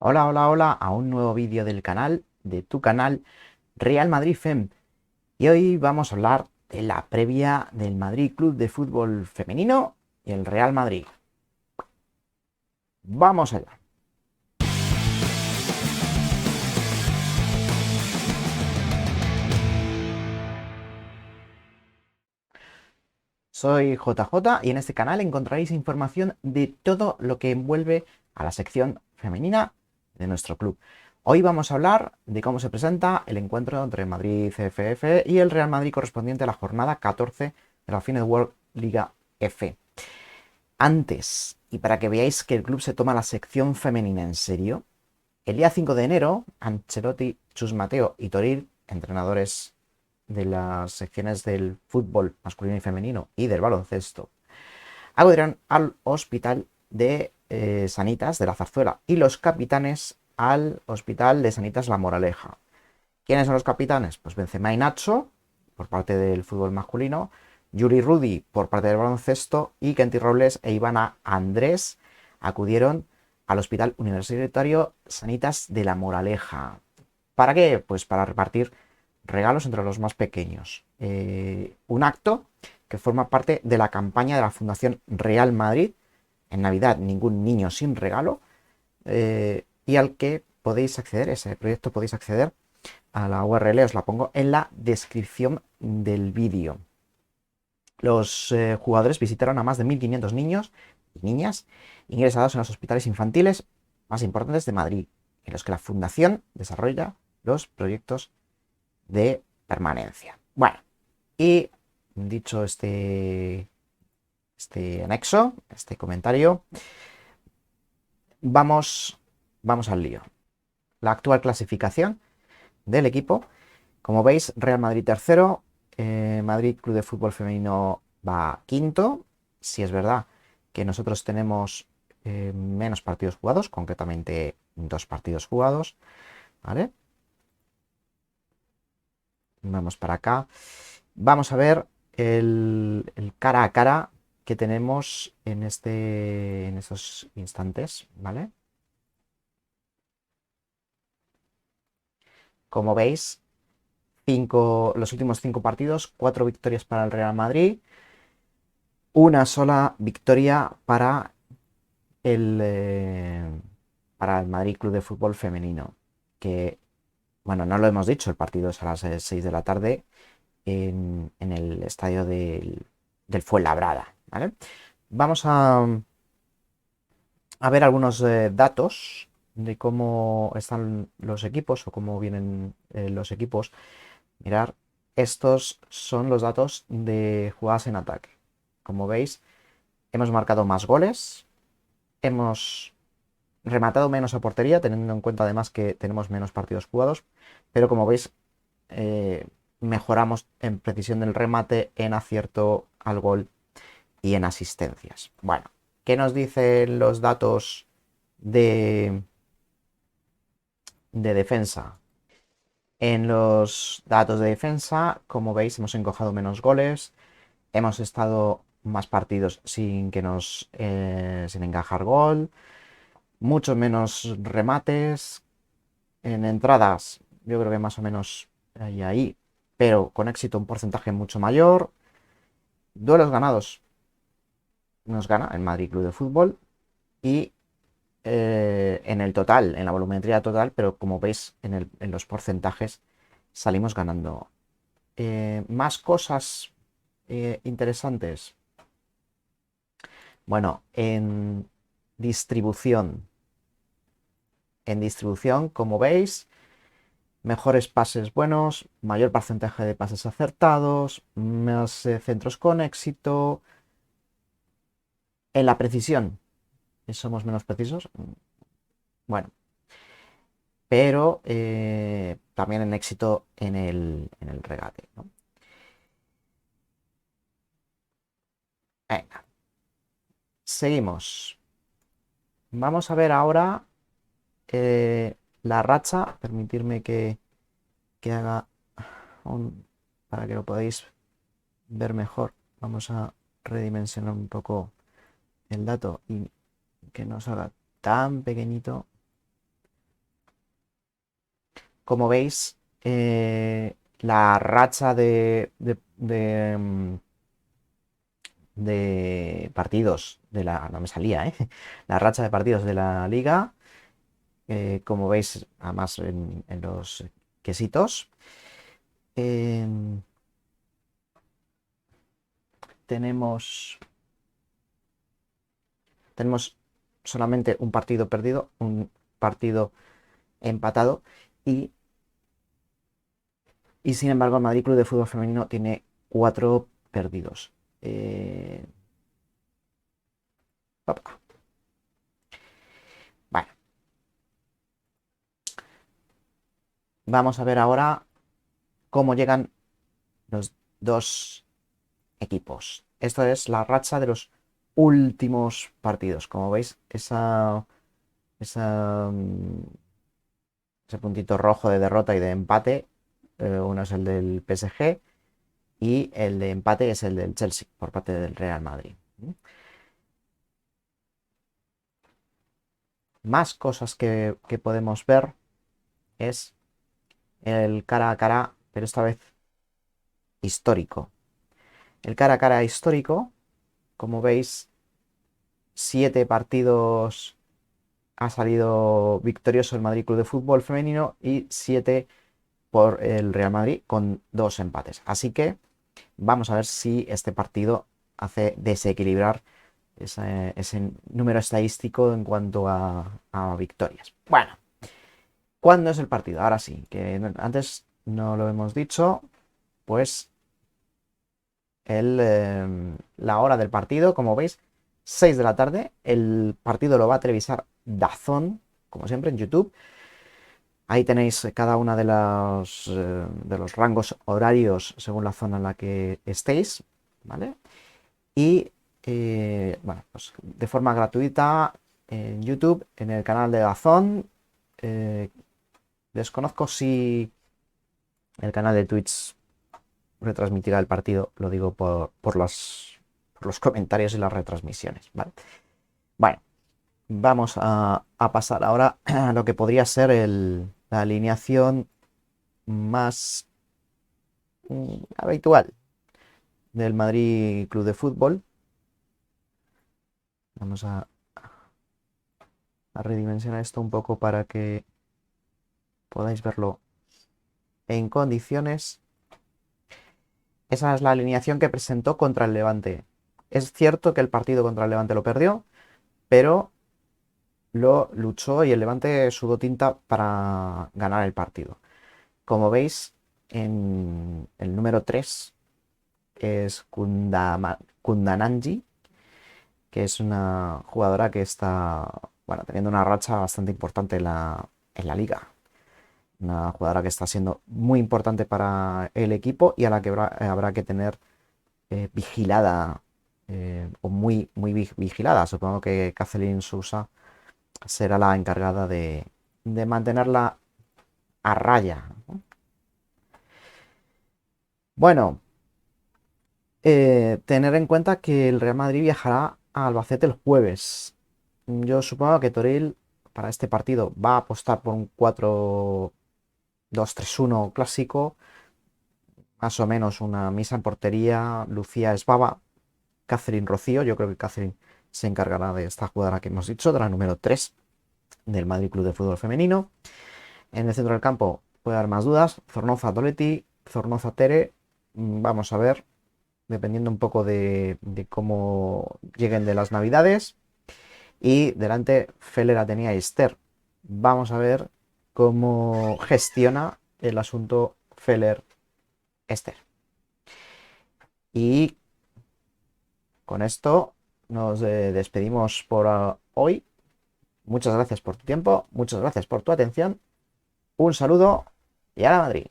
Hola, hola, hola a un nuevo vídeo del canal, de tu canal Real Madrid FEM. Y hoy vamos a hablar de la previa del Madrid Club de Fútbol Femenino y el Real Madrid. Vamos allá. Soy JJ y en este canal encontraréis información de todo lo que envuelve a la sección femenina de nuestro club. Hoy vamos a hablar de cómo se presenta el encuentro entre Madrid CFF y el Real Madrid correspondiente a la jornada 14 de la Fine World Liga F. Antes, y para que veáis que el club se toma la sección femenina en serio, el día 5 de enero, Ancelotti, Chus Mateo y Toril, entrenadores de las secciones del fútbol masculino y femenino y del baloncesto, acudirán al hospital de Sanitas de la Zarzuela y los capitanes al hospital de Sanitas La Moraleja. ¿Quiénes son los capitanes? Pues Benzema y Nacho, por parte del fútbol masculino, Yuri Rudy por parte del baloncesto y Kenty Robles e Ivana Andrés acudieron al Hospital Universitario Sanitas de La Moraleja. ¿Para qué? Pues para repartir regalos entre los más pequeños. Un acto que forma parte de la campaña de la Fundación Real Madrid. En Navidad, ningún niño sin regalo. Y al que podéis acceder, ese proyecto podéis acceder a la URL, os la pongo en la descripción del vídeo. Los jugadores visitaron a más de 1.500 niños y niñas ingresados en los hospitales infantiles más importantes de Madrid, en los que la Fundación desarrolla los proyectos de permanencia. Bueno, y dicho este anexo, este comentario, vamos al lío. La actual clasificación del equipo. Como veis, Real Madrid tercero, Madrid Club de Fútbol Femenino va quinto. Si es verdad que nosotros tenemos menos partidos jugados, concretamente 2 partidos jugados, ¿vale? Vamos para acá. Vamos a ver el cara a cara que tenemos en estos instantes, ¿vale? Como veis, los últimos 5 partidos, 4 victorias para el Real Madrid, una sola victoria el, eh, para el Madrid Club de Fútbol Femenino. Que, bueno, no lo hemos dicho, el partido es a las 6 de la tarde en el estadio del Fuenlabrada, ¿vale? Vamos a ver algunos datos de cómo están los equipos o cómo vienen los equipos. Mirar, estos son los datos de jugadas en ataque. Como veis, hemos marcado más goles, hemos rematado menos a portería, teniendo en cuenta además que tenemos menos partidos jugados, pero como veis, eh, mejoramos en precisión del remate, en acierto al gol y en asistencias. Bueno, ¿qué nos dicen los datos de, de defensa? En los datos de defensa, como veis, hemos encojado menos goles, hemos estado más partidos sin encajar gol, mucho menos remates. En entradas, yo creo que más o menos ahí, pero con éxito un porcentaje mucho mayor. Duelos ganados nos gana el Madrid Club de Fútbol y en el total, en la volumetría total, pero como veis en los porcentajes salimos ganando. Más cosas interesantes. Bueno, distribución. En distribución, como veis, mejores pases buenos, mayor porcentaje de pases acertados, más centros con éxito. En la precisión, somos menos precisos. Bueno, pero también en éxito en el regate, ¿no? Venga, seguimos. Vamos a ver ahora la racha. Permitirme que haga para que lo podáis ver mejor. Vamos a redimensionar un poco el dato y que no salga tan pequeñito. como veis, la racha de partidos de la... No me salía, ¿eh? La racha de partidos de la liga, como veis, además en los quesitos, em, tenemos, tenemos solamente un partido perdido, un partido empatado y sin embargo el Madrid Club de Fútbol Femenino tiene 4 perdidos. Eh, opa. Bueno, vamos a ver ahora cómo llegan los dos equipos. Esto es la racha de los últimos partidos. Como veis, esa, ese puntito rojo de derrota y de empate, uno es el del PSG y el de empate es el del Chelsea por parte del Real Madrid. Más cosas que podemos ver es el cara a cara, pero esta vez histórico. El cara a cara histórico, como veis, 7 partidos ha salido victorioso el Madrid Club de Fútbol Femenino y 7 por el Real Madrid con 2 empates. Así que vamos a ver si este partido hace desequilibrar ese número estadístico en cuanto a victorias. Bueno, ¿cuándo es el partido? Ahora sí, que antes no lo hemos dicho, pues la hora del partido, como veis, 6 de la tarde. El partido lo va a televisar DAZN, como siempre, en YouTube. Ahí tenéis cada una de los rangos horarios según la zona en la que estéis, ¿vale? Y bueno, pues de forma gratuita en YouTube, en el canal de DAZN. Desconozco si el canal de Twitch retransmitirá el partido, lo digo por los comentarios y las retransmisiones, ¿vale? Bueno, vamos a pasar ahora a lo que podría ser la alineación más habitual del Madrid Club de Fútbol. Vamos a redimensionar esto un poco para que podáis verlo en condiciones. Esa es la alineación que presentó contra el Levante. Es cierto que el partido contra el Levante lo perdió, pero lo luchó y el Levante sudó tinta para ganar el partido. Como veis, en el número 3 es Kundananji, que es una jugadora que está, bueno, teniendo una racha bastante importante en la liga. Una jugadora que está siendo muy importante para el equipo y a la que habrá que tener vigilada, o muy, muy vigilada. Supongo que Kathleen Sousa será la encargada de mantenerla a raya, ¿no? Bueno, tener en cuenta que el Real Madrid viajará a Albacete el jueves. Yo supongo que Toril para este partido va a apostar por un 4-2-3-1 clásico, más o menos una misa en portería, Lucía Esbaba, Catherine Rocío. Yo creo que Catherine se encargará de esta jugadora que hemos dicho, de la número 3 del Madrid Club de Fútbol Femenino. En el centro del campo puede haber más dudas: Zornoza Toletti, Zornoza Tere. Vamos a ver, dependiendo un poco de cómo lleguen de las navidades. Y delante Feller, Atenea y Esther. Vamos a ver cómo gestiona el asunto Feller-Esther. Y con esto nos despedimos por hoy. Muchas gracias por tu tiempo, muchas gracias por tu atención. Un saludo y a la Madrid.